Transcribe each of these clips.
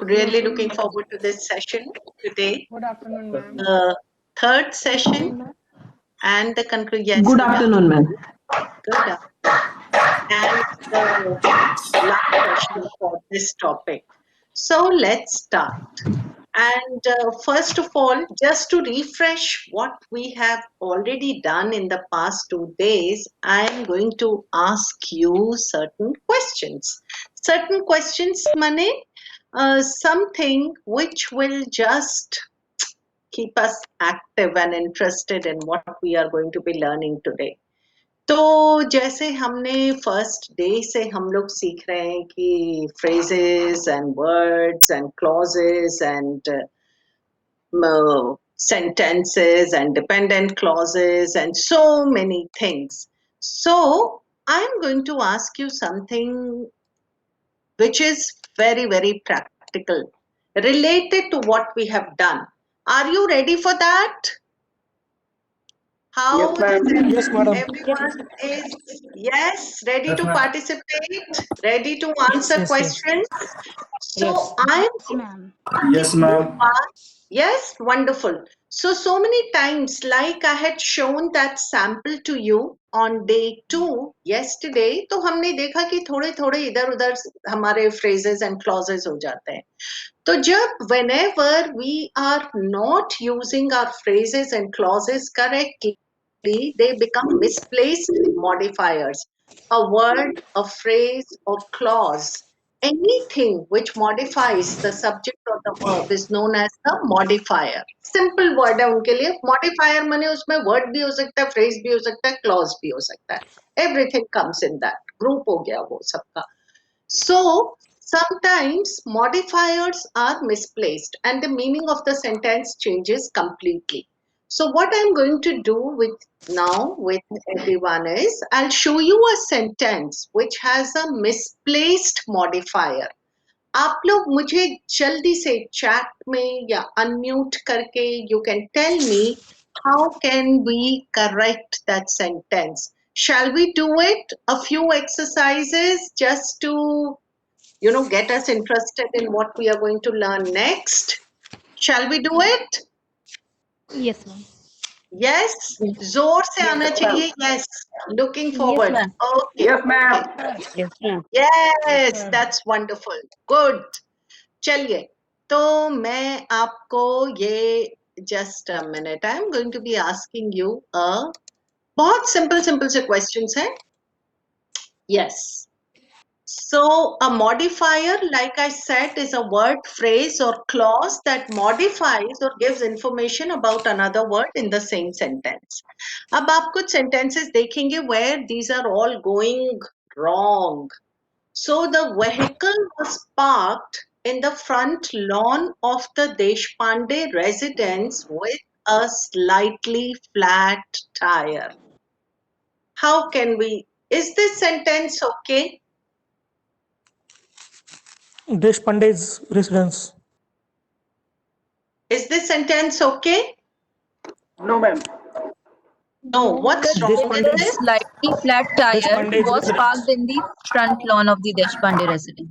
Really looking forward to this session today. Good afternoon, ma'am. The third session and the conclusion. Yes, Good good afternoon, afternoon. ma'am. Good afternoon. And the last session for this topic. So let's start. And first of all, just to refresh what we have already done in the past 2 days, I am going to ask you certain questions. Certain questions, Mane, something which will just keep us active and interested in what we are going to be learning today. तो जैसे हमने first day से हम लोग सीख रहे हैं कि phrases and words and clauses and sentences and dependent clauses and so many things. So I'm going to ask you something which is very, very practical, related to what we have done. Are you ready for that? How Yes, ma'am. Yes, madam. everyone is, yes, ready Yes, to ma'am. participate, ready to answer Yes, yes. questions? So Yes. I'm Yes, ma'am. Yes, ma'am. yes, wonderful. So many times, like I had shown that sample to you on day 2 yesterday, तो हमने देखा कि थोड़े थोड़े इधर उधर हमारे phrases and clauses हो जाते हैं. तो जब whenever we are not using our phrases and clauses correctly, they become misplaced modifiers. A word, a phrase, or clause, anything which modifies the subject or the verb is known as the modifier. Simple word है उनके लिए. Modifier माने उसमें word भी हो सकता है, phrase भी हो सकता है, clause भी हो सकता है. Everything comes in that. Group हो गया वो सबका. So sometimes modifiers are misplaced and the meaning of the sentence changes completely. So what I'm going to do with everyone is I'll show you a sentence which has a misplaced modifier. आप लोग मुझे जल्दी से chat में या unmute करके you can tell me how can we correct that sentence. Shall we do it? A few exercises just to get us interested in what we are going to learn next. Shall we do it? Yes, ma'am. Yes? जोर से आना चाहिए. Yes. Looking forward. ma'am. Okay. Yes, ma'am. Yes, ma'am. Yes, that's wonderful. Good. चलिए. तो मैं आपको ये just a minute. I'm going to be asking you a बहुत simple से questions हैं. Yes. So a modifier, like I said, is a word, phrase or clause that modifies or gives information about another word in the same sentence. अब आप कुछ sentences देखेंगे where these are all going wrong. So the vehicle was parked in the front lawn of the Deshpande residence with a slightly flat tire. How can we, is this sentence okay? Deshpande's residence. Is this sentence okay? No, ma'am. No, what's wrong with The this? slightly flat tire Deshpande's was residence. parked in the front lawn of the Deshpande residence.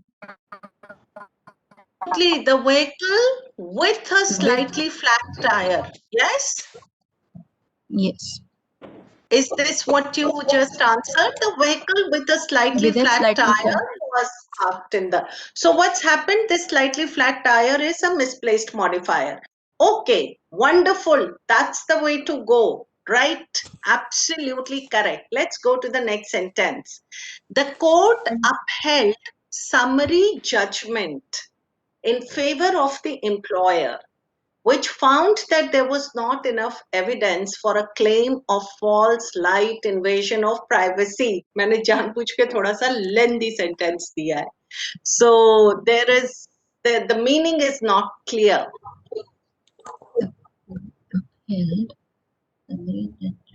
The vehicle with a slightly flat tire. Yes? Yes. Is this what you just answered? The vehicle with a slightly With a flat slightly tire flat. was parked in the. So what's happened? This slightly flat tire is a misplaced modifier. Okay, wonderful. That's the way to go. Right? Absolutely correct. Let's go to the next sentence. The court upheld summary judgment in favor of the employer, which found that there was not enough evidence for a claim of false light invasion of privacy. मैंने जानबूझ के थोड़ा सा lengthy sentence दिया है. So there is the meaning is not clear.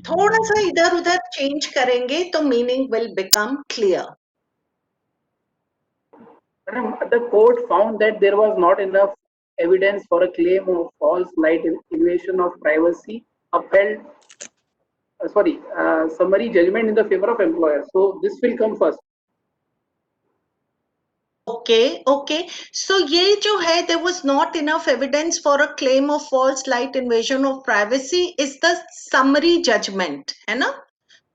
थोड़ा सा इधर उधर change करेंगे तो meaning will become clear. Madam, the court found that there was not enough evidence for a claim of false light invasion of privacy, upheld, summary judgment in the favor of employer. So this will come first. Okay. So ये जो है, there was not enough evidence for a claim of false light invasion of privacy is the summary judgment, है ना?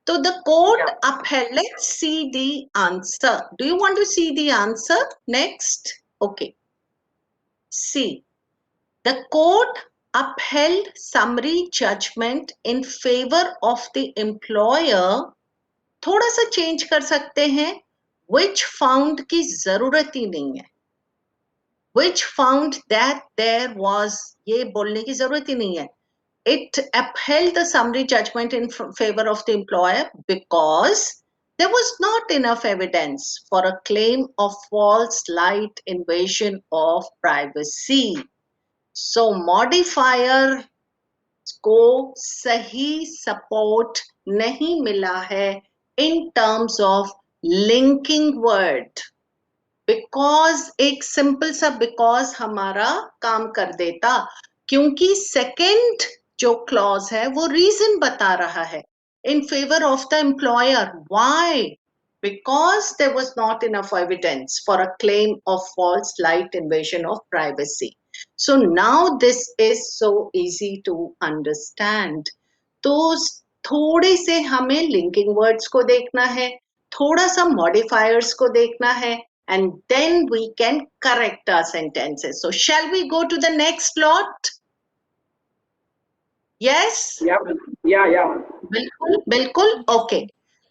So the court upheld. Let's see the answer. Do you want to see the answer next? Okay. See, the court upheld summary judgment in favor of the employer. थोड़ा सा change कर सकते हैं, which found की जरूरत ही नहीं है, which found that there was, ये बोलने की जरूरत ही नहीं है. It upheld the summary judgment in favor of the employer because there was not enough evidence for a claim of false light invasion of privacy. So modifier को सही support नहीं मिला है in terms of linking word. Because एक simple सा because हमारा काम कर देता, क्योंकि सेकंड जो क्लॉज है वो रीजन बता रहा है in favour of the employer. Why? Because there was not enough evidence for a claim of false light invasion of privacy. So now this is so easy to understand. तो थोड़े से हमें linking words को देखना है, थोड़ा सा modifiers को देखना है, and then we can correct our sentences. So shall we go to the next lot? Yes? Yeah. Bilkul. Okay.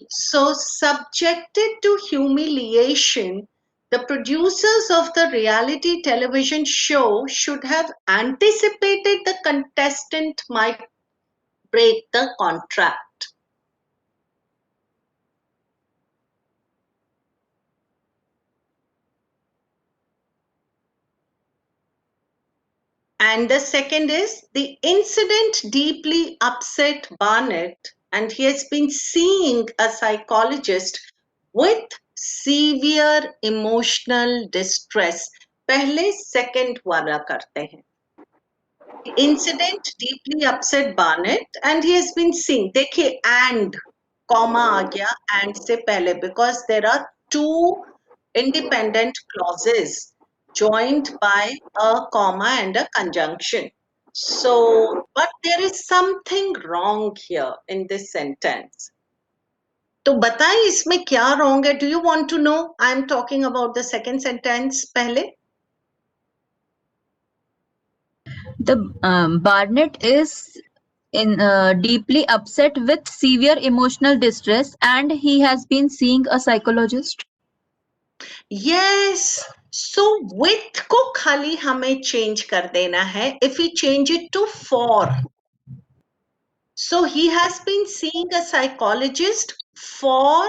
So subjected to humiliation, the producers of the reality television show should have anticipated the contestant might break the contract. And the second is, the incident deeply upset Barnett and he has been seeing a psychologist with severe emotional distress. पहले second वाला करते हैं. The incident deeply upset Barnett and he has been seeing. देखिए and comma आ गया and से पहले, because there are two independent clauses joined by a comma and a conjunction. So, but there is something wrong here in this sentence. तो बताएं इसमें क्या wrong है? Do you want to know? I am talking about the second sentence पहले. The Barnett is deeply upset with severe emotional distress and he has been seeing a psychologist. Yes. So with को खाली हमें change कर देना है. If we change it to for. So he has been seeing a psychologist for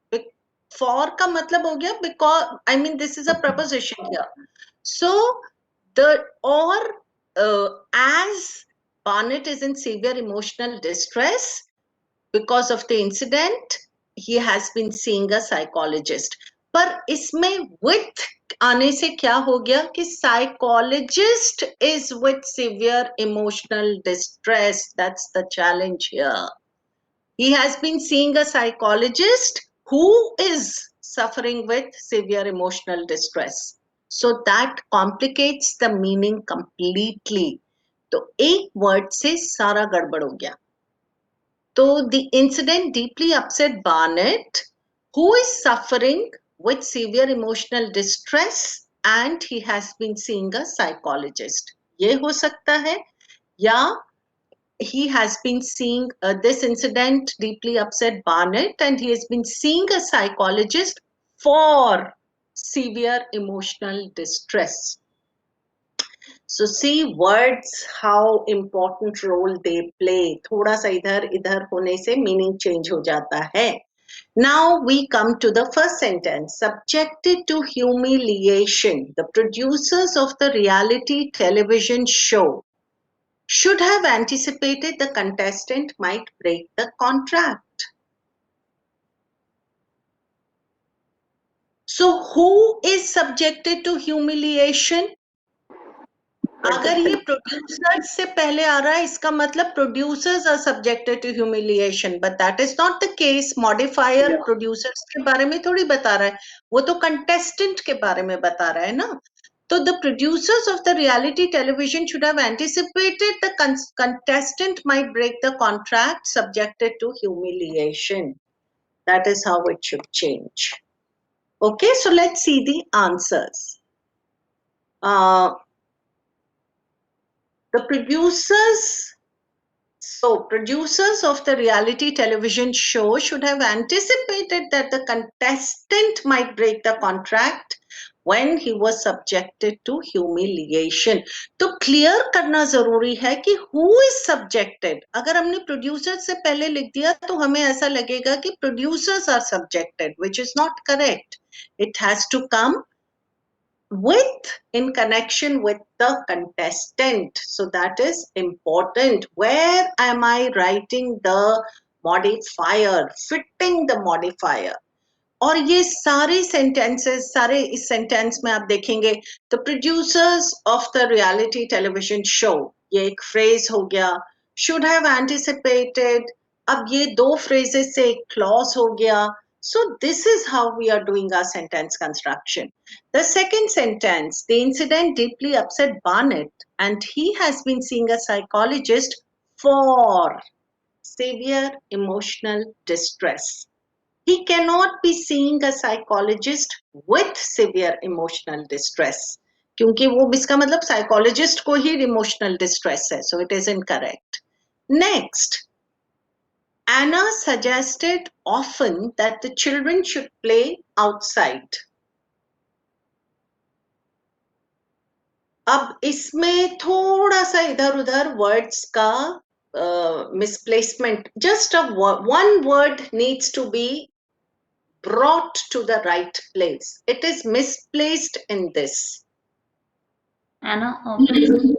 का मतलब हो गया because, I mean, this is a preposition here. So the as Barnett is in severe emotional distress because of the incident, he has been seeing a psychologist. पर इसमें with आने से क्या हो गया कि psychologist is with severe emotional distress. That's the challenge here. He has been seeing a psychologist who is suffering with severe emotional distress. So that complicates the meaning completely. तो एक word से सारा गड़बड़ हो गया. So the incident deeply upset Barnett, who is suffering with severe emotional distress and he has been seeing a psychologist. ये हो सकता है, या he has been seeing this incident deeply upset Barnett and he has been seeing a psychologist for severe emotional distress. So see words, how important role they play. थोड़ा सा इधर इधर होने से meaning change हो जाता है. Now we come to the first sentence. Subjected to humiliation, the producers of the reality television show should have anticipated the contestant might break the contract. So who is subjected to humiliation? अगर ये producers से पहले आ रहा है इसका मतलब producers are subjected to humiliation, but that is not the case. Modifier producers के बारे में थोड़ी बता रहा है, वो तो कंटेस्टेंट के बारे में बता रहा है ना. So the producers of the reality television should have anticipated the contestant might break the contract subjected to humiliation. That is how it should change. Okay, so let's see the answers. The producers of the reality television show should have anticipated that the contestant might break the contract when he was subjected to humiliation. तो clear करना जरूरी है कि who is subjected. अगर हमने producer से पहले लिख दिया तो हमें ऐसा लगेगा कि producers are subjected, which is not correct. It has to come with in connection with the contestant. So that is important. Where am I writing the modifier, fitting the modifier? और ये सारे sentences, सारे इस sentence में आप देखेंगे the producers of the reality television show, ये एक phrase हो गया, should have anticipated, अब ये दो phrases से एक clause हो गया. So this is how we are doing our sentence construction. The second sentence, the incident deeply upset Barnett and he has been seeing a psychologist for severe emotional distress. He cannot be seeing a psychologist with severe emotional distress. क्योंकि वो इसका मतलब psychologist को ही emotional distress है, so it is incorrect. Next, Anna suggested often that the children should play outside. अब इसमें थोड़ा सा इधर उधर वर्ड्स का misplacement, just one word needs to be brought to the right place. It is misplaced in this. Anna often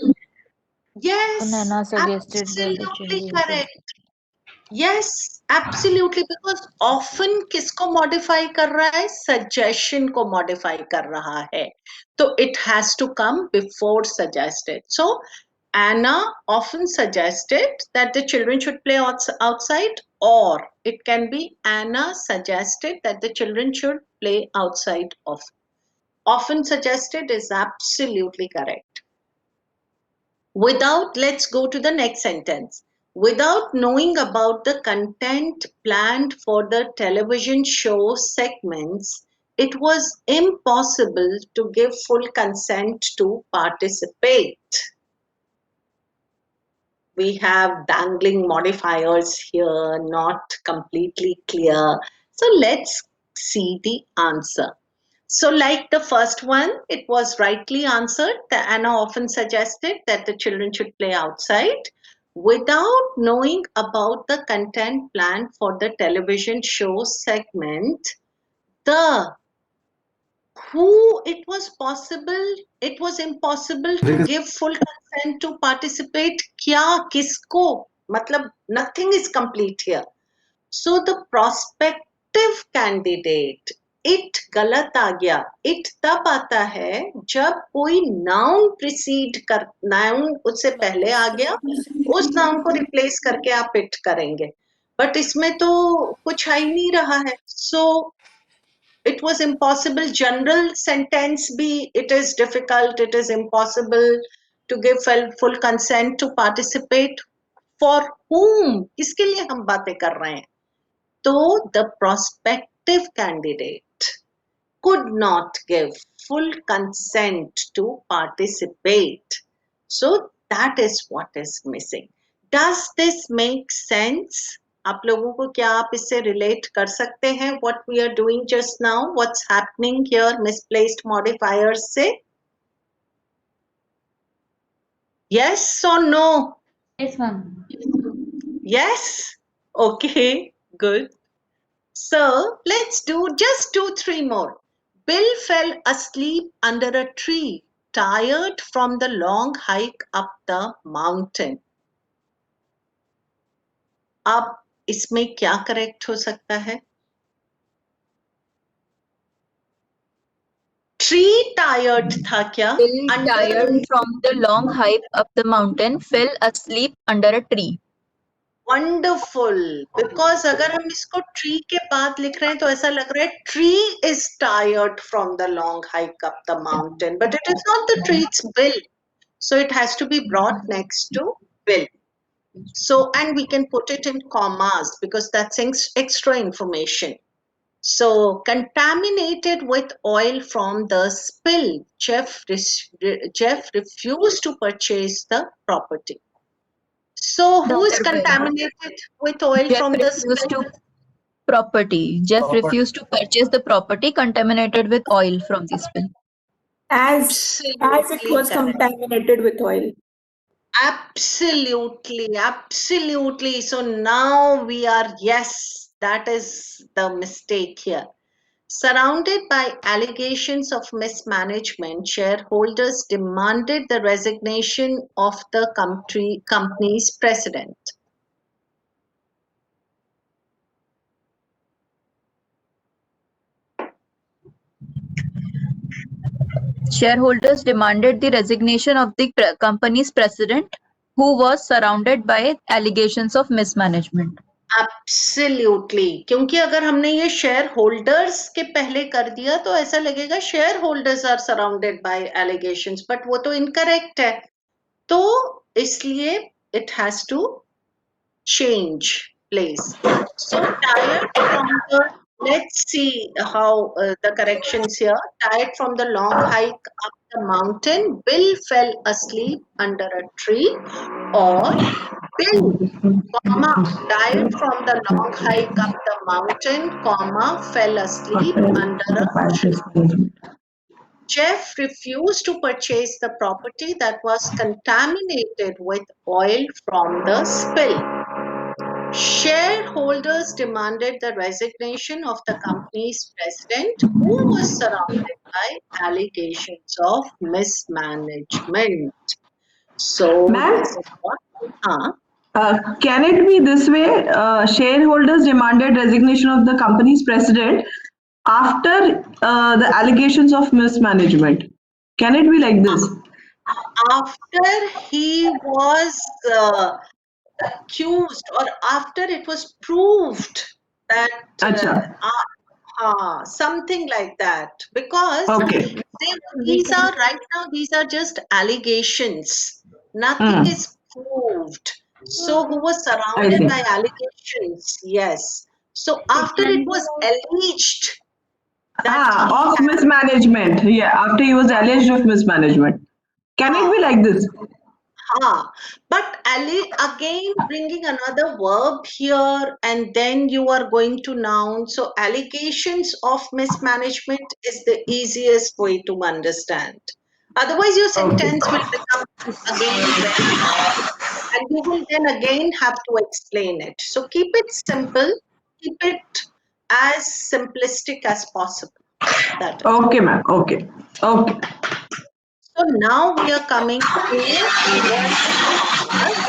Yes, Nana suggested that the absolutely children correct. Yes, absolutely, because often किसको modify कर रहा है? Suggestion को modify कर रहा है. तो it has to come before suggested. So Anna often suggested that the children should play outside, or it can be Anna suggested that the children should play outside of. Often suggested is absolutely correct. Without, let's go to the next sentence. Without knowing about the content planned for the television show segments, it was impossible to give full consent to participate. We have dangling modifiers here, not completely clear. So let's see the answer. So like the first one, it was rightly answered. The Anna often suggested that the children should play outside. Without knowing about the content planned for the television show segment, the who it was impossible to give full consent to participate. क्या किसको, मतलब nothing is complete here. So the prospective candidate, it गलत आ गया. It तब आता है जब कोई noun precede कर, noun उससे पहले आ गया, उस noun को replace करके आप it करेंगे. But इसमें तो कुछ आ ही नहीं रहा है. So it was impossible. General sentence be, it is difficult, it is impossible to give full consent to participate. For whom? किसके लिए हम बातें कर रहे हैं? So the prospective candidate could not give full consent to participate. So that is what is missing. Does this make sense? आप लोगों को क्या आप इससे relate कर सकते हैं? What we are doing just now, what's happening here, misplaced modifiers से? Yes or no? Yes, ma'am. Yes? Okay, good. So let's just do three more. Bill fell asleep under a tree, tired from the long hike up the mountain. अब इसमें क्या correct हो सकता है? tree tired था क्या? Bill, Under tired from the long hike up the mountain, fell asleep under a tree. Wonderful, because अगर हम इसको ट्री के बाद लिख रहे हैं तो ऐसा लग रहा है tree is tired from the long hike up the mountain, but it is not the tree's bill, so it has to be brought next to bill. So, and we can put it in commas because that's extra information. So, contaminated with oil from the spill, Jeff refused to purchase the property. So, The who is other way around. contaminated with oil Jeff from the refused spill? to Jeff refused to purchase the property contaminated with oil from the spill. As it Absolutely was correct. contaminated with oil. Absolutely, absolutely. So now we are, yes, that is the mistake here. Surrounded by allegations of mismanagement, shareholders demanded the resignation of the company's president. Shareholders demanded the resignation of the company's president, who was surrounded by allegations of mismanagement. Absolutely, क्योंकि अगर हमने ये share holders के पहले कर दिया तो ऐसा लगेगा shareholders are surrounded by allegations, but वो तो इनकरेक्ट है, तो इसलिए it has to change place. So tired from the, let's see how the corrections here. Tired from the long hike up the mountain, Bill fell asleep under a tree, or Bill, comma, tired from the long hike up the mountain, comma, fell asleep under a tree. Jeff refused to purchase the property that was contaminated with oil from the spill. Shareholders demanded the resignation of the company's president, who was surrounded by allegations of mismanagement. So, Ma'am, this is what. Huh? can it be this way? Shareholders demanded resignation of the company's president after the allegations of mismanagement. Can it be like this? After he was accused, or after it was proved that Acha. something like that, because Okay. these are right now, these are just allegations, nothing Hmm. is proved. So who was I surrounded see. by allegations? Yes. So after it was alleged that he Of had, mismanagement. Yeah, after he was alleged of mismanagement. Can it be like this? but again bringing another verb here, and then you are going to noun. So allegations of mismanagement is the easiest way to understand. Otherwise, your Okay. sentence will become again very long, and you will then again have to explain it. So keep it simple, keep it as simplistic as possible. That is. Okay, ma'am. Okay. Okay. So now we are coming to inverted commas.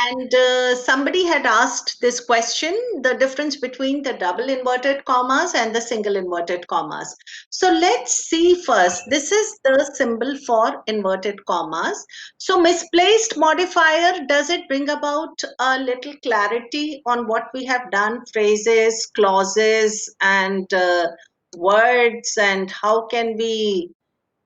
And somebody had asked this question, the difference between the double inverted commas and the single inverted commas. So let's see first. This is the symbol for inverted commas. So misplaced modifier, does it bring about a little clarity on what we have done? Phrases, clauses, and words, and how can we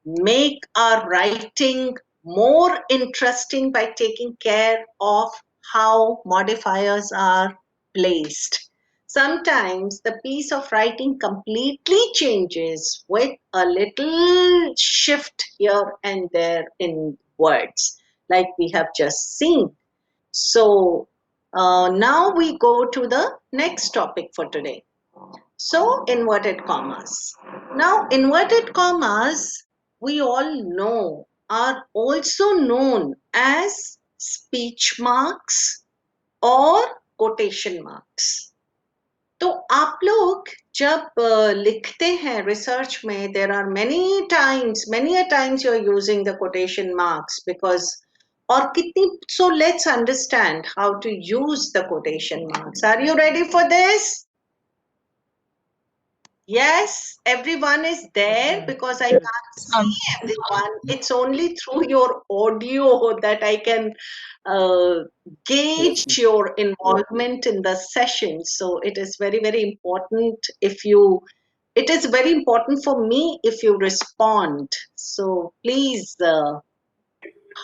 make our writing more interesting by taking care of how modifiers are placed. Sometimes the piece of writing completely changes with a little shift here and there in words, like we have just seen. So now we go to the next topic for today. So, inverted commas. Now, inverted commas, we all know, are also known as speech marks or quotation marks. तो आप लोग जब लिखते हैं research में, there are many a times you're using the quotation marks because, और कितनी, so let's understand how to use the quotation marks. Are you ready for this? Yes, everyone is there because I can't see everyone. It's only through your audio that I can uh, gauge your involvement in the session. So it is very, very important it is very important for me if you respond. So please,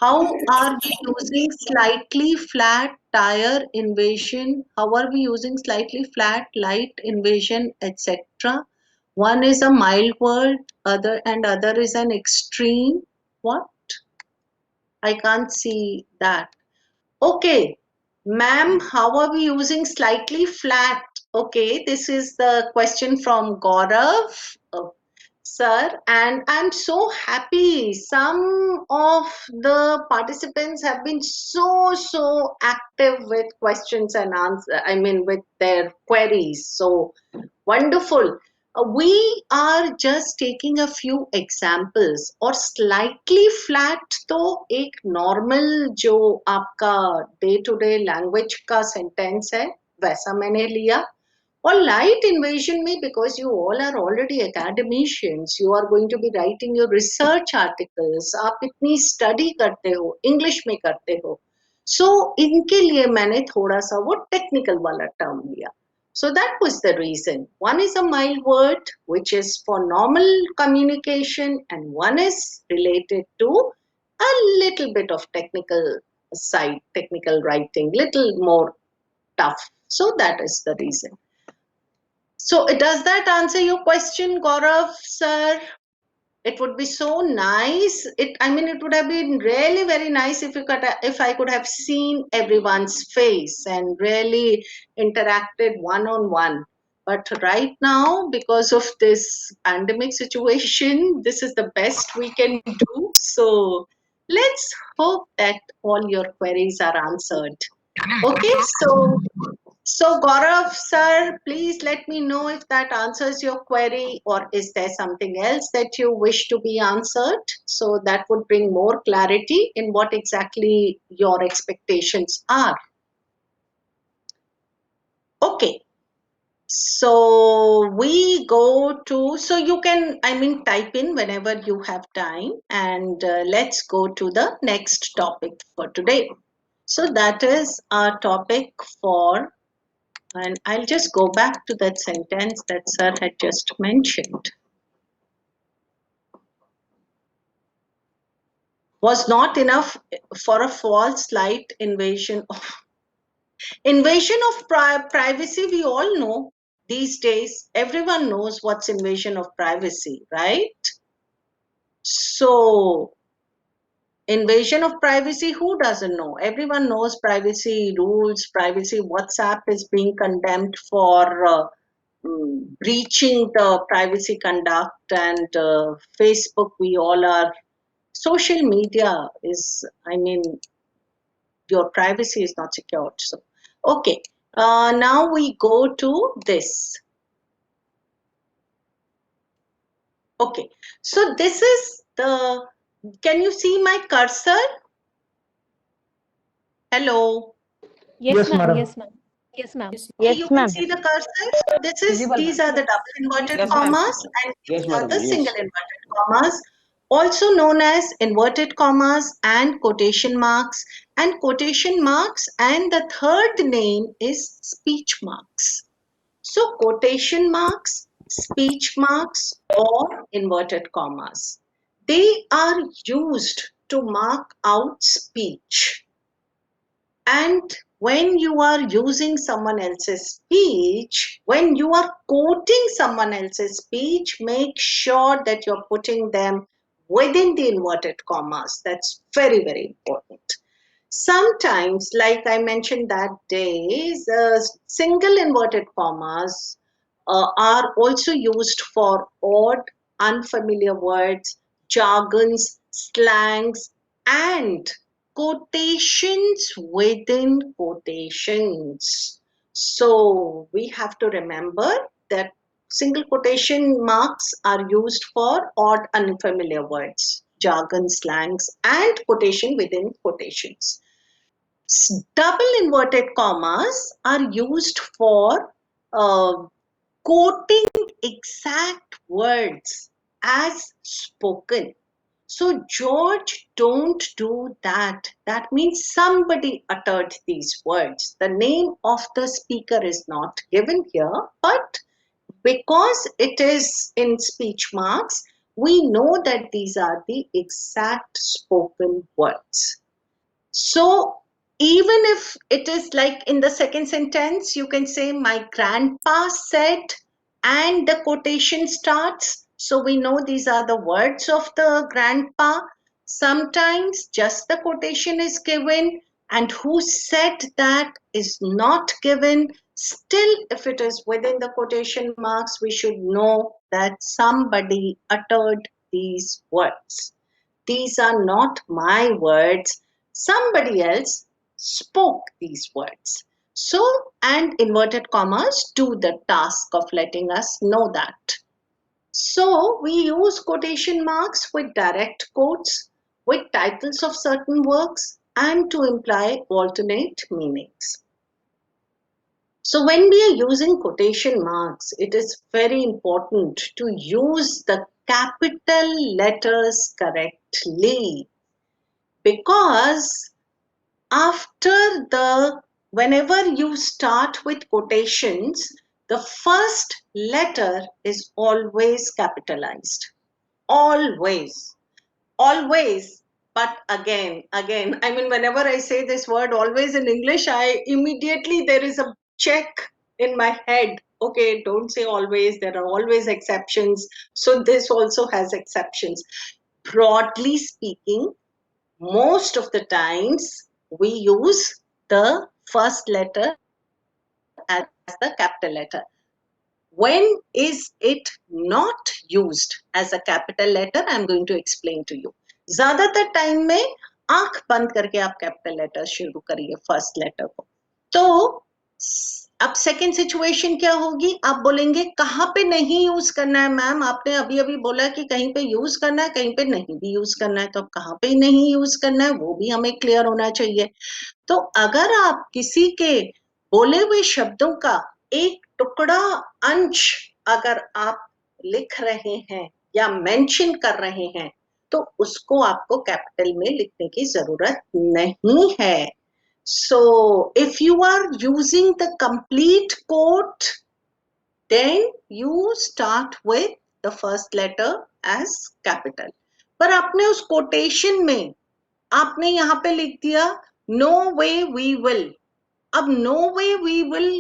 how are we using slightly flat tire invasion? How are we using slightly flat light invasion, etc.? One is a mild word, other is an extreme. What? I can't see that. Okay, ma'am, how are we using slightly flat? Okay, this is the question from Gaurav. Sir, and I'm so happy. Some of the participants have been so active with questions and answer. I mean, with their queries. So wonderful. We are just taking a few examples. और slightly flat तो एक normal जो आपका day to day language का sentence है वैसा मैंने लिया. Or light invasion में because you all are already academicians, you are going to be writing your research articles, आप इतनी study करते हो, English में करते हो, so इनके लिए मैंने थोड़ा सा वो technical वाला term लिया. So that was the reason. One is a mild word which is for normal communication and one is related to a little bit of technical side, technical writing, little more tough. So that is the reason. So does that answer your question, Gaurav, sir? It would be so nice. It would have been really very nice if I could have seen everyone's face and really interacted one on one. But right now, because of this pandemic situation, this is the best we can do. So let's hope that all your queries are answered. Okay, so Gaurav sir, please let me know if that answers your query or is there something else that you wish to be answered? So that would bring more clarity in what exactly your expectations are. Okay. So we go to, so you can, type in whenever you have time and let's go to the next topic for today. So that is our topic for. And I'll just go back to that sentence that sir had just mentioned. Was not enough for a false light invasion of privacy. We all know these days. Everyone knows what's invasion of privacy, right? So invasion of privacy, who doesn't know? Everyone knows privacy rules, privacy. WhatsApp is being condemned for breaching the privacy conduct, and Facebook, we all are. Social media is, your privacy is not secured. So, okay, now we go to this. Okay, so this is the, can you see my cursor? Hello. Yes, ma'am. madam. Yes, ma'am. Yes, ma'am. Okay, you can see the cursor. These are the double inverted commas and these are the single inverted commas, also known as inverted commas and quotation marks. And quotation marks, and the third name is speech marks. So quotation marks, speech marks, or inverted commas. They are used to mark out speech. And when you are using someone else's speech, when you are quoting someone else's speech, make sure that you're putting them within the inverted commas. That's very, very important. Sometimes, like I mentioned that day, single inverted commas are also used for odd, unfamiliar words, jargons, slangs, and quotations within quotations. So we have to remember that single quotation marks are used for odd, unfamiliar words, jargon, slangs, and quotation within quotations. Double inverted commas are used for quoting exact words as spoken. So, George, don't do that. That means somebody uttered these words. The name of the speaker is not given here, but because it is in speech marks, we know that these are the exact spoken words. So even if it is like in the second sentence, you can say, my grandpa said, and the quotation starts. So we know these are the words of the grandpa. Sometimes just the quotation is given, and who said that is not given. Still, if it is within the quotation marks, we should know that somebody uttered these words. These are not my words. Somebody else spoke these words. So, and inverted commas do the task of letting us know that. So, we use quotation marks with direct quotes, with titles of certain works, and to imply alternate meanings. So when we are using quotation marks, it is very important to use the capital letters correctly, because whenever you start with quotations, the first letter is always capitalized. Always. But again, I mean, whenever I say this word always in English, there is a check in my head. Okay, don't say always, there are always exceptions. So this also has exceptions. Broadly speaking, most of the times we use the first letter as the capital letter. When is it not used as a capital letter? I'm going to explain to you. ज्यादातर time में आंख बंद करके आप capital letter शुरू करिए first letter को. तो अब सेकेंड सिचुएशन क्या होगी? आप बोलेंगे कहाँ पे नहीं यूज करना है मैम? आपने अभी अभी बोला कि कहीं पे यूज करना है, कहीं पे नहीं भी यूज करना है. तो अब कहाँ पे नहीं यूज करना है वो भी हमें क्लियर होना चाहिए. तो अगर आप किसी के बोले हुए शब्दों का एक टुकड़ा, अंश अगर आप लिख रहे हैं या मेंशन कर रहे हैं, तो उसको आपको कैपिटल में लिखने की जरूरत नहीं है. So if you are using the complete quote, then you start with the first letter as capital. पर आपने उस quotation में आपने यहाँ पे लिख दिया no way we will. अब no way we will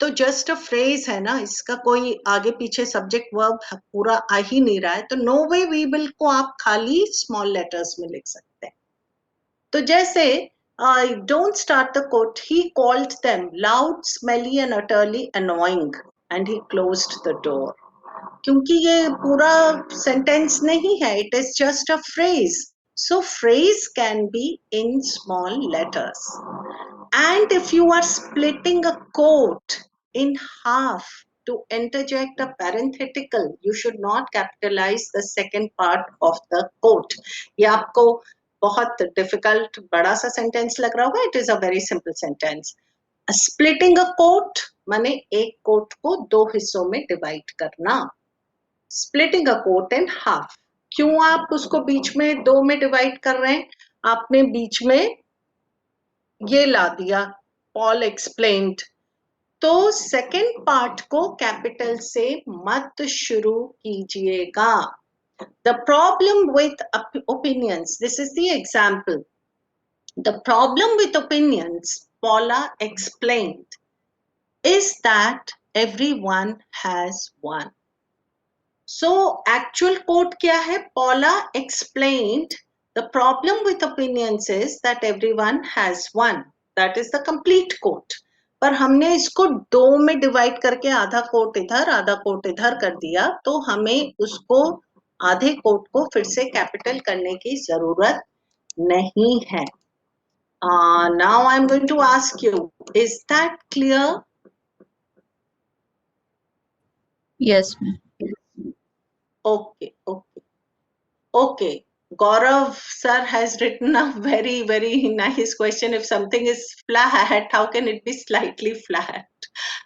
तो जस्ट अ फ्रेज है ना, इसका कोई आगे पीछे सब्जेक्ट वर्ब पूरा आ ही नहीं रहा है. तो नो वे वी विल को आप खाली स्मॉल लेटर्स में लिख सकते हैं. तो जैसे don't start the quote, he called them loud, smelly and utterly annoying and he closed the door. क्योंकि ये पूरा सेंटेंस नहीं है, it is just a phrase. So phrase can be in small letters. And if you are splitting a quote in half to interject a parenthetical, you should not capitalize the second part of the quote. ये आपको बहुत difficult बड़ा सा sentence लग रहा होगा. It is a very simple sentence. Splitting a quote माने एक quote को दो हिस्सों में divide करना. Splitting a quote in half. क्यों आप उसको बीच में दो में डिवाइड कर रहे हैं? आपने बीच में ये ला दिया, पॉल एक्सप्लेन्ड. तो सेकेंड पार्ट को कैपिटल से मत शुरू कीजिएगा. The problem with opinions, this is the example. The problem with opinions, Paula explained, is that everyone has one. So actual quote क्या है? Paula explained, the problem with opinions is that everyone has one. That is the complete quote. पर हमने इसको दो में divide करके आधा coat इधर आधा कोट इधर कर दिया, तो हमें उसको आधे कोट को फिर से कैपिटल करने की जरूरत नहीं है. Now I'm going to ask you, is that clear? Yes, ma'am. Okay. Gaurav sir has written a very, very nice question. If something is flat, how can it be slightly flat?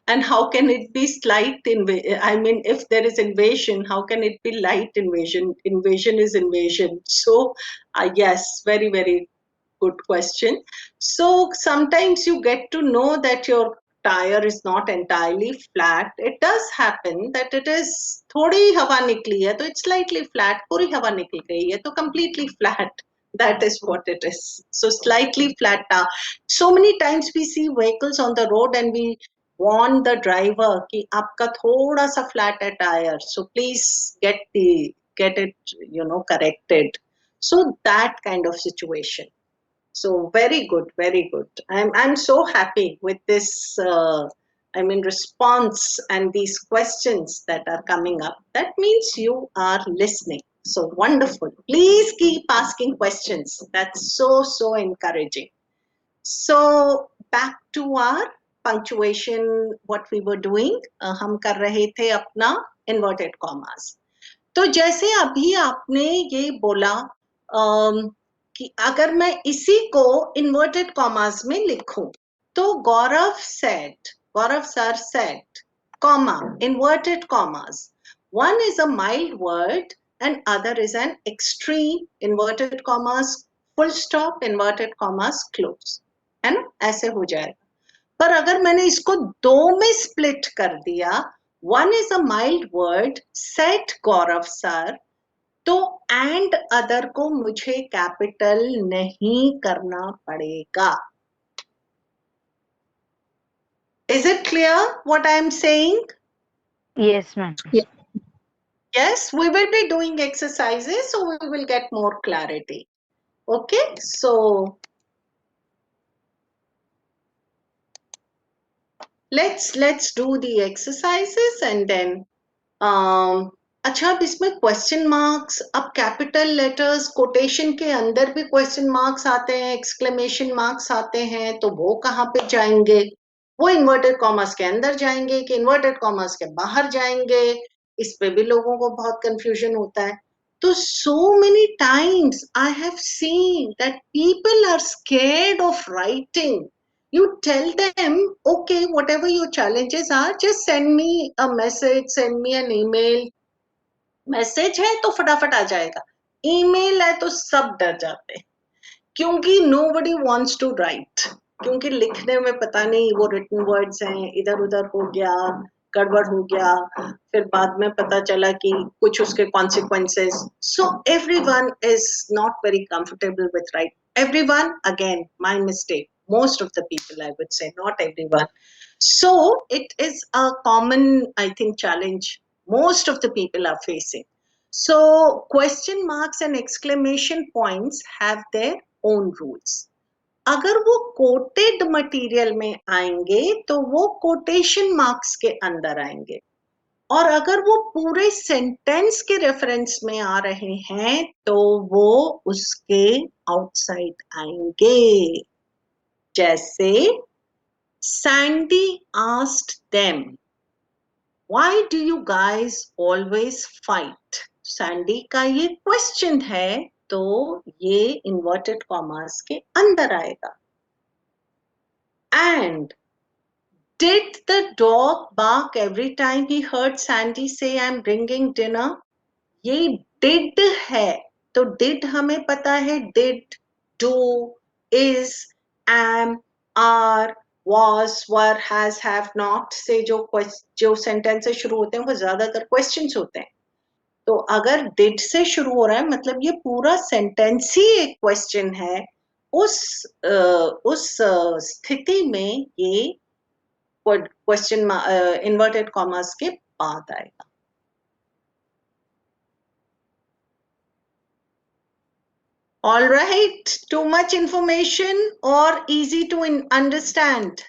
And how can it be slight I mean, if there is invasion, how can it be light invasion? Invasion is invasion. So, yes, very, very good question. So sometimes you get to know that your tire is not entirely flat. It does happen that it is थोड़ी हवा निकली है तो it's slightly flat, पूरी हवा निकल गई है तो completely flat. That is what it is. So slightly flat. So many times we see vehicles on the road and we warn the driver कि आपका थोड़ा सा flat है tire. So please get it, corrected. So that kind of situation. So very good, very good. I'm so happy with this. Response and these questions that are coming up. That means you are listening. So wonderful. Please keep asking questions. That's so encouraging. So back to our punctuation. What we were doing. हम कर रहे थे अपना inverted commas. तो जैसे अभी आपने ये बोला कि अगर मैं इसी को इन्वर्टेड कॉमास में लिखूं तो Gaurav sir said comma inverted commas one is a mild word and other is an extreme inverted commas full stop inverted commas close है ना ऐसे हो जाएगा पर अगर मैंने इसको दो में स्प्लिट कर दिया one is a mild word said Gaurav sir तो एंड अदर को मुझे कैपिटल नहीं करना पड़ेगा is it clear what I am saying Yes, ma'am. yes we will be doing exercises so we will get more clarity okay so let's do the exercises and then अच्छा अब इसमें question marks अब capital letters quotation के अंदर भी question marks आते हैं exclamation marks आते हैं तो वो कहाँ पे जाएंगे वो इन्वर्टेड कॉमर्स के अंदर जाएंगे कि इन्वर्टेड कॉमर्स के बाहर जाएंगे इस पे भी लोगों को बहुत कंफ्यूजन होता है तो so many times I have seen that people are scared of writing. You tell them, okay, whatever your challenges are, just send me a message, send me an email. Message है तो फटाफट आ जाएगा email है तो सब डर जाते हैं क्योंकि nobody wants to write क्योंकि लिखने में पता नहीं वो written words हैं इधर उधर हो गया गड़बड़ हो गया फिर बाद में पता चला कि कुछ उसके consequences so everyone is not very comfortable with write everyone again my mistake most of the people I would say not everyone so it is a common I think challenge most of the people are facing so question marks and exclamation points have their own rules अगर वो coated material में आएंगे तो वो quotation marks के अंदर आएंगे और अगर वो पूरे सेंटेंस के रेफरेंस में आ रहे हैं तो वो उसके आउटसाइड आएंगे जैसे Sandy asked them why do you guys always fight Sandy का ये क्वेश्चन है तो ये इन्वर्टेड कॉमर्स के अंदर आएगा and did the dog bark every time he heard Sandy say I'm bringing dinner ये did है तो did हमें पता है did do is am are was were has have not से जो sentences शुरू होते हैं वो ज्यादातर questions होते हैं तो अगर did से शुरू हो रहा है मतलब ये पूरा सेंटेंस ही एक क्वेश्चन है उस स्थिति में ये क्वेश्चन इन्वर्टेड कॉमर्स के बाद आएगा all right too much information or easy to understand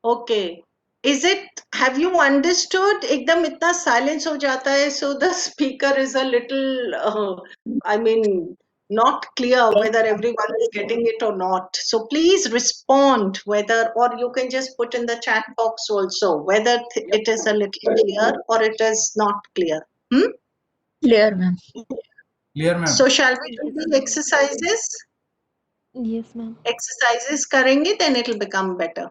okay is it have you understood एकदम इतना silence हो जाता है so the speaker is a little I mean not clear whether everyone is getting it or not so please respond whether or you can just put in the chat box also whether it is a little clear or it is not clear Clear, ma'am. Clear, ma'am. So shall we do the exercises? Yes, ma'am. Exercises करेंगे, then it will become better.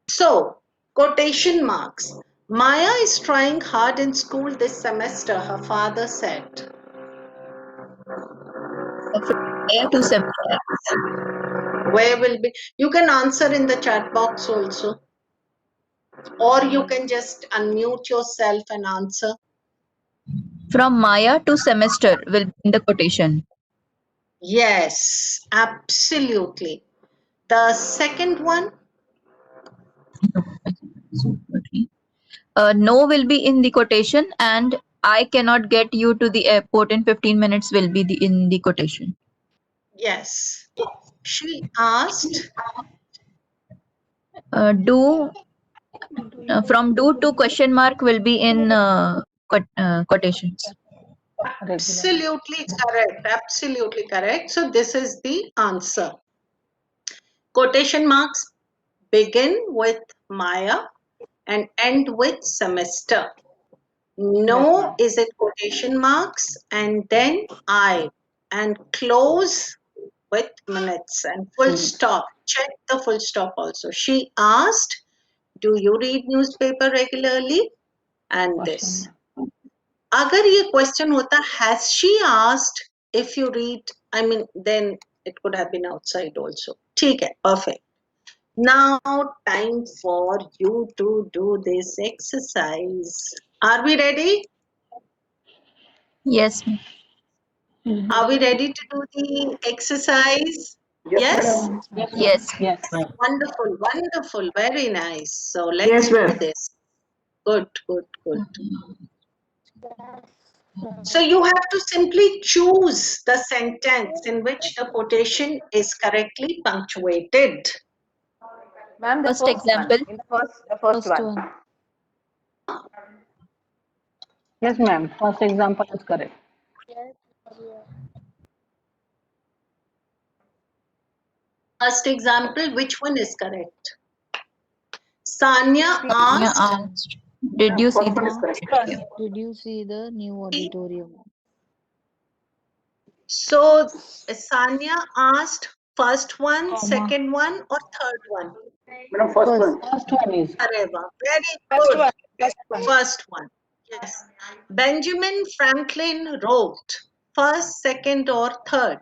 So, quotation marks. Maya is trying hard in school this semester, her father said. Maya to semester. Where will be? You can answer in the chat box also. Or you can just unmute yourself and answer. From Maya to semester will be in the quotation. Yes, absolutely. The second one, No will be in the quotation, and I cannot get you to the airport in 15 minutes will be in the quotation. yes. She asked, Do from do to question mark will be in quotations. absolutely correct, absolutely correct. So this is the answer. Quotation marks begin with Maya and end with semester. No is it quotation marks and then I and close with minutes and full stop. Check the full stop also. She asked, do you read newspaper regularly? And this. अगर ये question होता has she asked if you read, I mean then it could have been outside also. ठीक है, perfect. Now time for you to do this exercise. Are we ready? Yes, ma'am. Are we ready to do the exercise? Yes, Yes? madam. Yes. Wonderful, wonderful, very nice. So let's Yes, do ma'am. this. Good, good, good. So you have to simply choose the sentence in which the quotation is correctly punctuated. Ma'am, the First first one. example. In the first one. Yes, ma'am. First example is correct. First example, which one is correct? Sanya Tanya asked, asked, did you see First one is the correct. Did you see the new auditorium? so Sanya asked first one, Comma. second one, or third one? Madam, first one. First one is Areva, very good. First one. Yes. Benjamin Franklin wrote first, second, or third?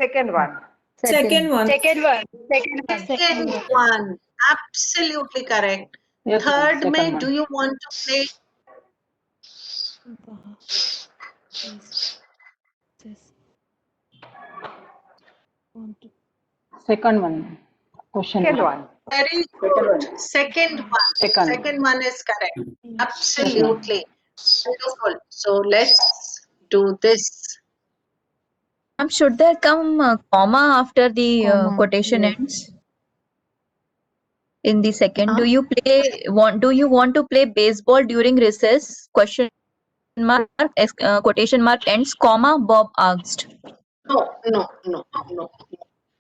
Second one. Second one. Second one. Absolutely correct. yes, ma'am. Third, Second may one. do you want to play? Second one. Question Second mark. one. Very Second good. one. Second one. Second. Second one is correct. Yes, ma'am. Absolutely. Beautiful. So let's do this. should there come comma after the Comma. quotation Yes. ends? In the second, Huh? do you want to play baseball during recess? Question mark, quotation mark ends, comma, Bob asked. No, no, no, no.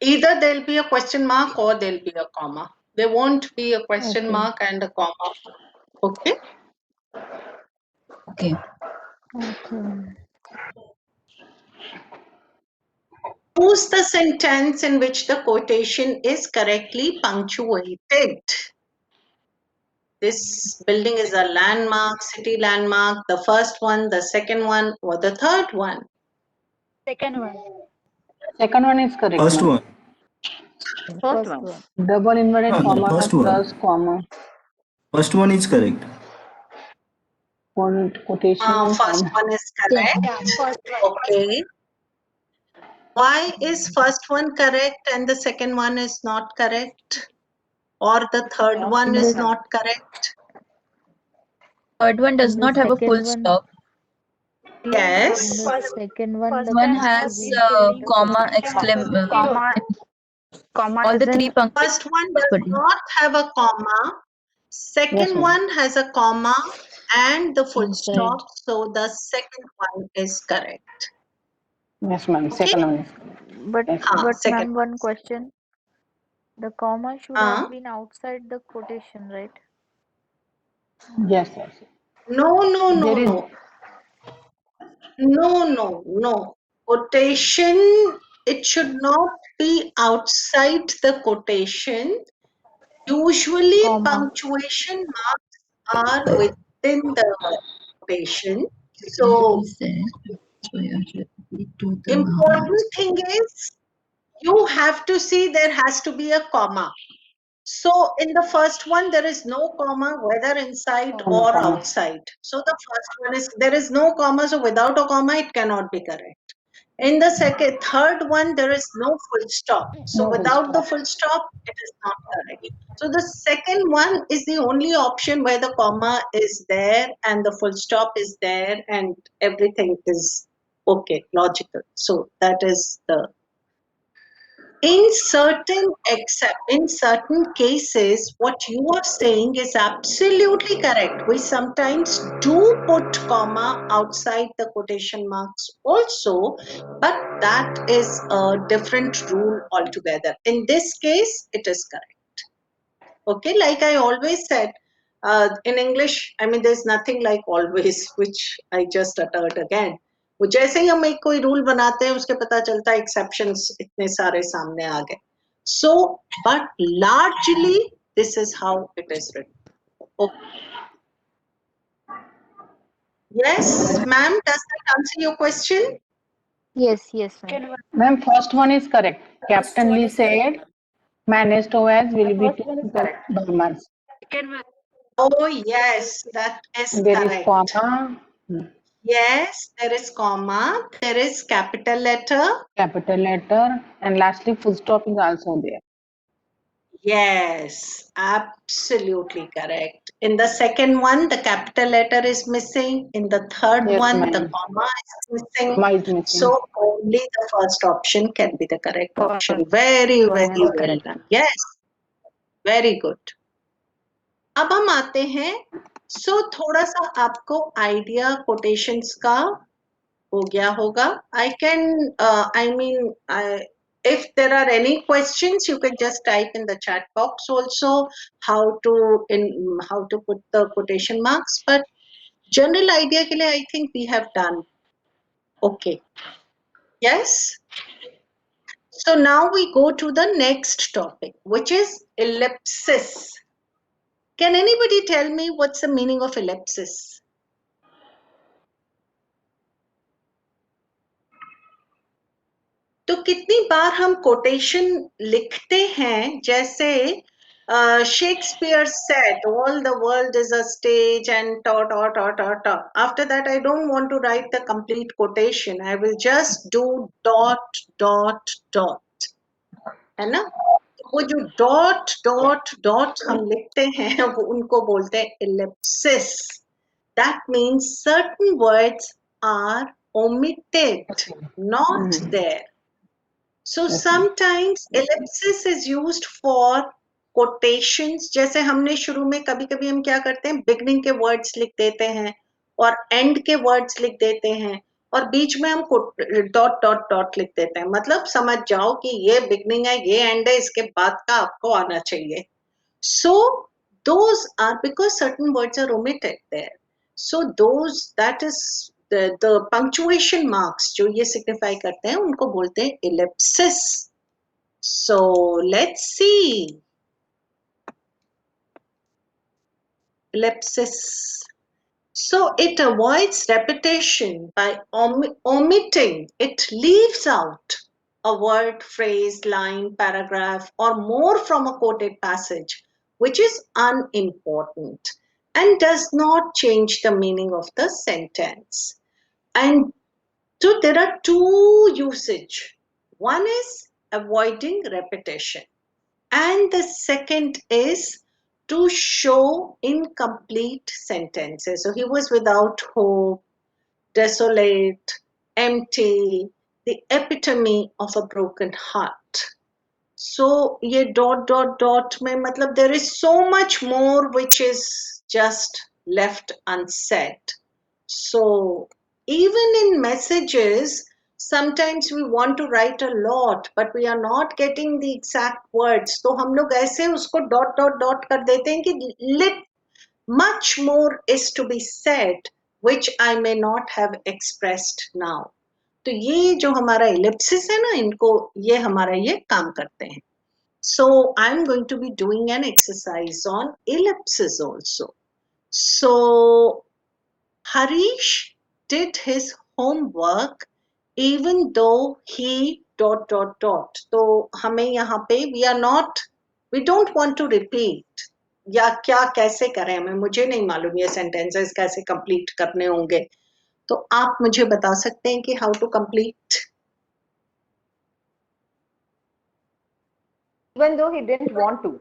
Either there'll be a question mark or there'll be a comma. There won't be a question Okay. mark and a comma. Okay? Okay. Okay. Choose the sentence in which the quotation is correctly punctuated. This building is a landmark, city landmark, the first one, the second one, or the third one. Second one is correct, First ma'am. one. First one. Double inverted No, comma first one. plus comma. First one is correct. Quotation First comma. one is correct. Okay. Why is first one correct and the second one is not correct? Or the third one is not correct? Third one does In the not have a full second one, stop. in Yes. the second one, the One comma has is inside the comma, question mark. all the three punctuations. First one does not have a comma. Second ma'am. one has a comma and the full Inside. stop. So the second one is correct. Yes, ma'am. Okay? Second one is But yes, Second ma'am, one. one question. The comma should Uh, have been outside the quotation, right? yes, yes. no, no, no, There is no. No. Quotation, it should not be outside the quotation. Usually, Comma. punctuation marks are within the quotation. It So, is there. So you have to do the important thing is you have to see there has to be a comma. So in the first one, there is no comma, whether inside or Comma. outside. So the first one is there is no comma, so without a comma, it cannot be correct. In the third one, there is no full stop. So No full without the stop. full stop, it is not correct. So the second one is the only option where the comma is there and the full stop is there and everything is okay, logical. So that is the in certain cases, what you are saying is absolutely correct. We sometimes do put comma outside the quotation marks also, but that is a different rule altogether. In this case, it is correct. Okay, like I always said, in English, I mean, there's nothing like always, which I just uttered again. वो जैसे ही हम एक कोई rule बनाते हैं उसके पता चलता है एक्सेप्शंस इतने सारे सामने आ गए so but largely this is how it is written yes ma'am does that answer your question Yes, ma'am. Ma'am, first one is correct. Captain Lee said, managed OS will be First one is two correct. dormants. oh yes that is There is correct comma, yes there is comma there is capital letter capital letter, and lastly full stop is also there. Yes, absolutely correct. In the second one, the capital letter is missing. In the third Yes, one, the ma'am. comma is missing. Comma is missing. So only the first option can be the correct option. First Very, one very is well correct. done. Yes, very good. अब हम आते हैं थोड़ा सा आपको idea quotations का हो गया होगा if there are any questions you can just type in the chat box also how to how to put the quotation marks but general idea ke liye I think we have done okay yes so now we go to the next topic which is ellipsis can anybody tell me what's the meaning of ellipsis तो कितनी बार हम quotation लिखते हैं जैसे Shakespeare said all the world is a stage and after that I don't want to write the complete quotation I will just do dot dot dot है ना वो जो डॉट डॉट डॉट हम लिखते हैं वो उनको बोलते हैं ellipsis that means certain words are omitted not there So sometimes ellipsis is used for quotations जैसे हमने शुरू में कभी कभी हम क्या करते हैं बिगनिंग के वर्ड्स लिख देते हैं और एंड के वर्ड्स लिख देते हैं और बीच में हम डॉट डॉट डॉट लिख देते हैं मतलब समझ जाओ कि ये बिगनिंग है ये एंड है इसके बाद का आपको आना चाहिए so those are because certain words are omitted there so those that is the punctuation marks जो ये signify करते हैं उनको बोलते हैं ellipsis so let's see ellipsis so it avoids repetition by omitting it leaves out a word phrase line paragraph or more from a quoted passage which is unimportant and does not change the meaning of the sentence and so there are two usage one is avoiding repetition and the second is to show incomplete sentences so he was without hope desolate empty the epitome of a broken heart so ये dot dot dot में मतलब there is so much more which is just left unsaid so even in messages sometimes we want to write a lot but we are not getting the exact words तो हम लोग ऐसे उसको dot dot dot कर देते हैं कि lit much more is to be said which I may not have expressed now. तो ये जो हमारा ellipsis है ना, इनको ये हमारा ये काम करते हैं. So I'm going to be doing an exercise on ellipses also. So Harish did his homework even though he ... तो हमें यहाँ पे we don't want to repeat या क्या कैसे करें, हमें मुझे नहीं मालूम ये sentences कैसे complete करने होंगे. तो आप मुझे बता सकते हैं कि how to complete? Even though he didn't want to.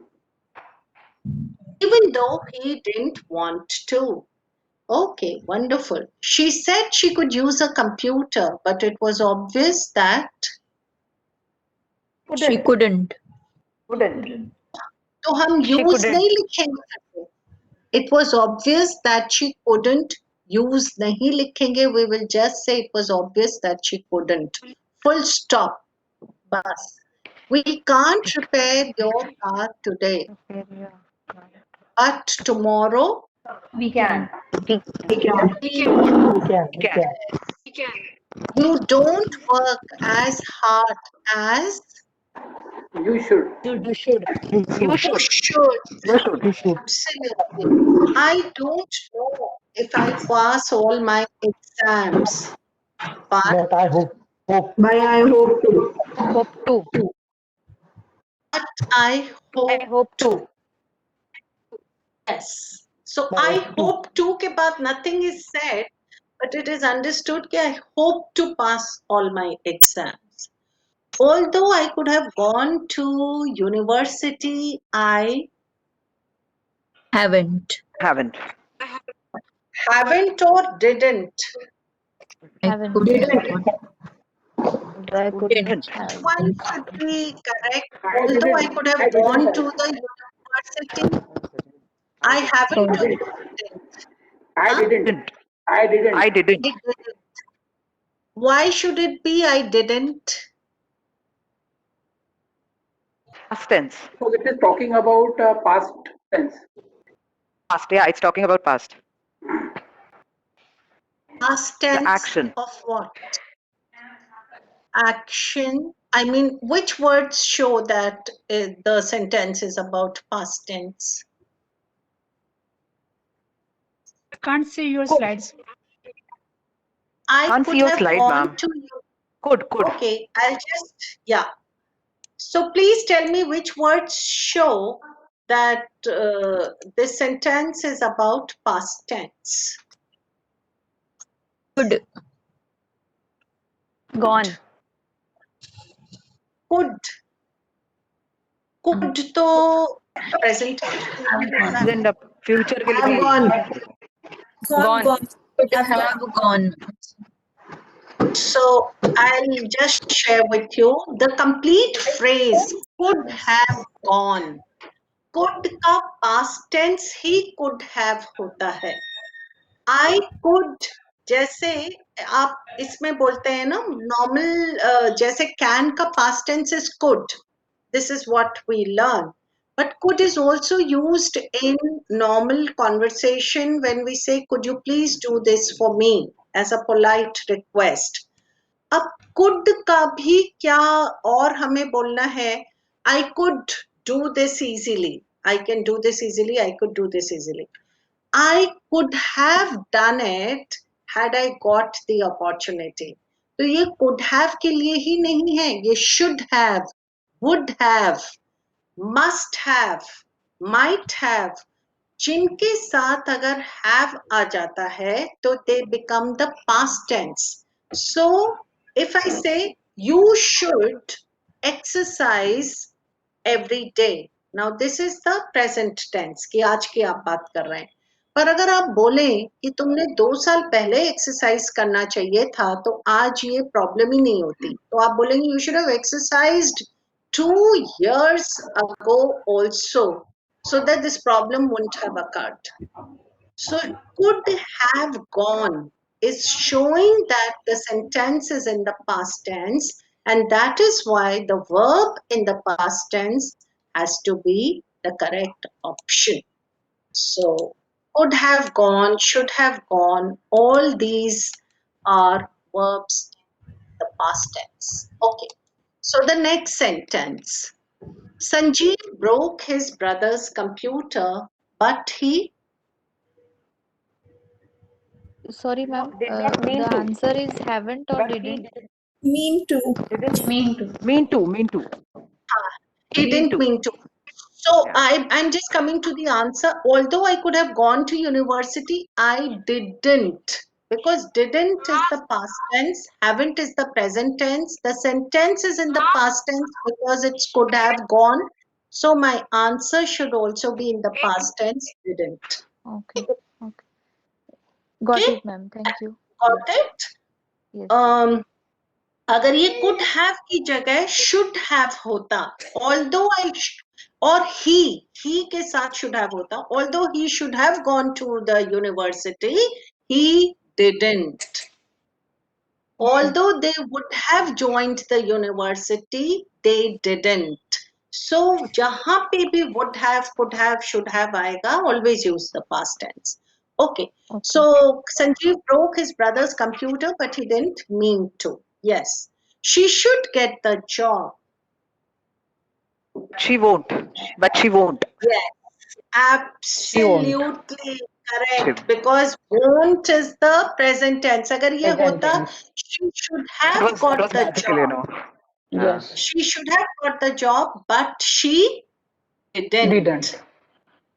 Even though he didn't want to. Okay, wonderful. She said she could use a computer, but it was obvious that... She couldn't. Wouldn't. तो हम She use couldn't. नहीं लिखेंगे. It was obvious that she couldn't. Use नहीं लिखेंगे. We will just say it was obvious that she couldn't. Full stop. Bas. We can't repair your car today, but tomorrow We can. we We can. You don't work as hard as You should. You should. you should. You should. Absolutely. I don't know if I pass all my exams, but But I hope. But I hope to. Hope to. I I hope hope to. to. Yes. So But I hope to. hope to के बाद nothing is said, but it is understood कि I hope to pass all my exams. Although I could have gone to university, I Haven't. Haven't. haven't or didn't. I Haven't. couldn't. I couldn't. Which one should be correct? I Although I didn't. could have I didn't. gone to the university, I haven't or didn't. I Huh? didn't. I didn't. I didn't. I didn't. Why should it be I didn't? Past tense. So it is talking about past tense. Past. Yeah, it's talking about past. Past The tense action. of what? Action. I mean, which words show that the sentence is about past tense? Can't see your slides. I Can't see could your have slide, gone ma'am. to you. Could. Okay, I'll just, yeah. So please tell me which words show that this sentence is about past tense. Could. Gone. Could. Could तो present Then the future will Have be. gone. Gone. Could have gone. So I'll just share with you the complete phrase could have gone. Could का past tense he could have होता है. I could जैसे आप इसमें बोलते हैं ना normal जैसे can का past tense is could. This is what we learn. But could is also used in normal conversation when we say, could you please do this for me as a polite request. अब could का भी क्या और हमें बोलना है I could do this easily. I can do this easily. I could do this easily. I could have done it had I got the opportunity. तो ये could have के लिए ही नहीं है, ये should have, would have, must have, might have, जिनके साथ अगर have आ जाता है तो they become the past tense. So if I say you should exercise every day, now this is the present tense कि आज की आप बात कर रहे हैं. पर अगर आप बोलें कि तुमने 2 साल पहले एक्सरसाइज करना चाहिए था तो आज ये प्रॉब्लम ही नहीं होती. तो आप बोलेंगे you should have exercised 2 years ago also so that this problem wouldn't have occurred. So could have gone is showing that the sentence is in the past tense, and that is why the verb in the past tense has to be the correct option. So, could have gone, should have gone, all these are verbs in the past tense. Okay. So the next sentence. Sanjeev broke his brother's computer, but he Sorry, ma'am. Did not mean The to. answer is haven't or But he didn't. Mean to. mean to. he Mean didn't to. mean to. So Yeah. I'm just coming to the answer. Although I could have gone to university, I didn't. Because didn't is the past tense, haven't is the present tense. The sentence is in the past tense because it could have gone. So my answer should also be in the past tense, didn't. Okay. Okay. Got Okay, it, ma'am. Thank you. got it? Yes. Um, अगर ये could have की जगह should have होता, although और he के साथ should have होता, although he should have gone to the university, he didn't. Although they would have joined the university, they didn't. So जहाँ पे भी would have, could have, should have आएगा, always use the past tense. Okay. So Sanjeev broke his brother's computer, but he didn't mean to. Yes. She should get the job. She won't. But she won't. Yes. Absolutely correct. Because won't is the present tense. अगर ये होता, she should have That got was the magical, job. Yes. She should have got the job, but she didn't.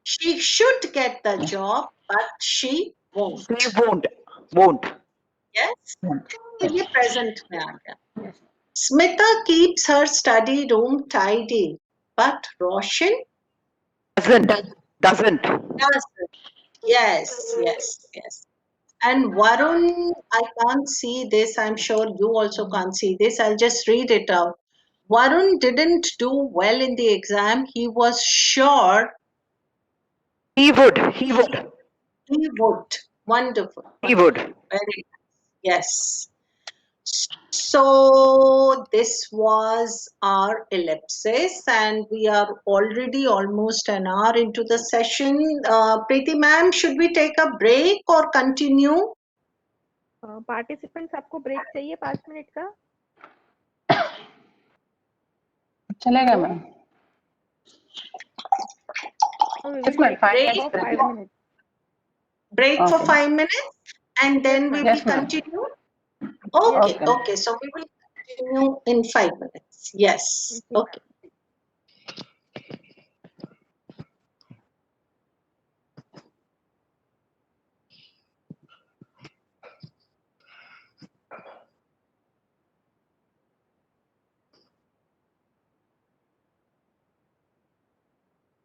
She should get the job, but she won't. She won't. Yes? तो ये present में आ गया. Smita keeps her study room tidy, but Roshan Doesn't. doesn't. Yes. And Varun, I can't see this. I'm sure you also can't see this. I'll just read it out. Varun didn't do well in the exam. He was sure He would. he would. Wonderful. He would. Very nice. Yes. So this was our ellipsis, and we are already almost an hour into the session. Preeti ma'am, should we take a break or continue? Participants आपको break चाहिए 5 minute का? चलेगा ma'am. Yes, ma'am. 5 minutes. 5 minutes. Break for Okay. 5 minutes, and then we Yes, will ma'am. continue. Okay. Okay. So we will continue in 5 minutes. Yes. Okay.